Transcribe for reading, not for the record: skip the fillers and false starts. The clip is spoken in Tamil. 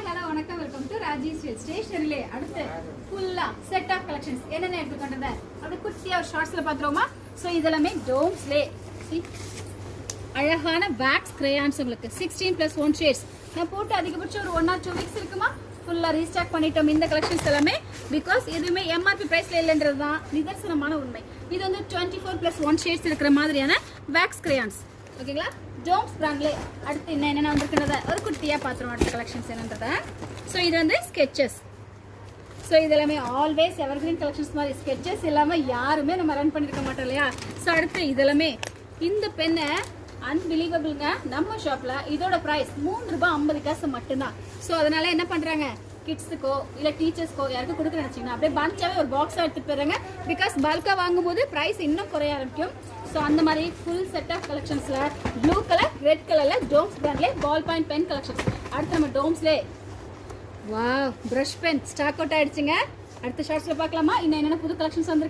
ஹலோ வணக்கம் வெல்கம் டு ராஜி ஸ்டேஷனரியிலே அடுத்து ஃபுல்லா செட் ஆஃப் கலெக்ஷன்ஸ் என்னென்ன எடுத்துக்கொண்டது அப்படி குட்டியா ஒரு ஷார்ட்ஸ்ல பாத்துருவோமா. ஸோ இதெல்லாமே டோம்ஸ்லே அழகான வேக்ஸ் கிரேயான்ஸ் உங்களுக்கு 16+1 ஷேட்ஸ் நான் போட்டு அதிகபட்சம் ஒரு 1 or 2 வீக்ஸ் இருக்குமா. ஃபுல்லா ரீஸ்டாக் பண்ணிட்டோம் இந்த கலெக்ஷன்ஸ் எல்லாமே. பிகாஸ் எதுவுமே எம்ஆர்பி பிரைஸ்ல இல்லைன்றது தான் நிதர்சனமான உண்மை. இது வந்து 24+1 ஷேட்ஸ் இருக்கிற மாதிரியான வேக்ஸ் கிரேயான்ஸ் ஓகேங்களா. டோம்ஸ் பிராண்ட்ல அடுத்து என்னென்ன வந்திருக்கிறத ஒரு குட்டியா பாத்துருவோம். அடுத்த கலெக்ஷன்ஸ் என்னன்றத. ஸோ இது வந்து ஸ்கெச்சஸ். ஸோ இது எல்லாமே ஆல்வேஸ் எவர்கிரீன் கலெக்ஷன்ஸ் மாதிரி ஸ்கெச்சஸ் எல்லாமே யாருமே நம்ம ரன் பண்ணிருக்க மாட்டோம் இல்லையா. ஸோ அடுத்து இது எல்லாமே இந்த பெண்ணை அன்பிலீவபிள்ங்க. நம்ம ஷாப்ல இதோட பிரைஸ் ₹3.50 மட்டும்தான். ஸோ அதனால என்ன பண்றாங்க, கிட்ஸுக்கோ இல்லை டீச்சர்ஸ்க்கோ யாருக்கும் கொடுக்க நினைச்சிங்கன்னா அப்படியே பஞ்சாவே ஒரு பாக்ஸாக எடுத்துட்டு போயிடுறாங்க. பிகாஸ் பல்காக வாங்கும்போது ப்ரைஸ் இன்னும் குறைய ஆரம்பிக்கும். ஸோ அந்த மாதிரி ஃபுல் செட் ஆஃப் கலெக்ஷன்ஸில் ப்ளூ கலர் ரெட் கலரில் டோம்ஸ் பிராண்ட்லேயே பால் பாயிண்ட் பென் கலெக்ஷன்ஸ். அடுத்து நம்ம டோம்ஸ்லே வா ப்ரஷ் பென் ஸ்டாக் அவுட் ஆயிடுச்சுங்க. அடுத்த ஷார்ட்ஸில் பார்க்கலாமா இன்னும் என்னென்ன புது கலெக்ஷன்ஸ் வந்திருக்கு.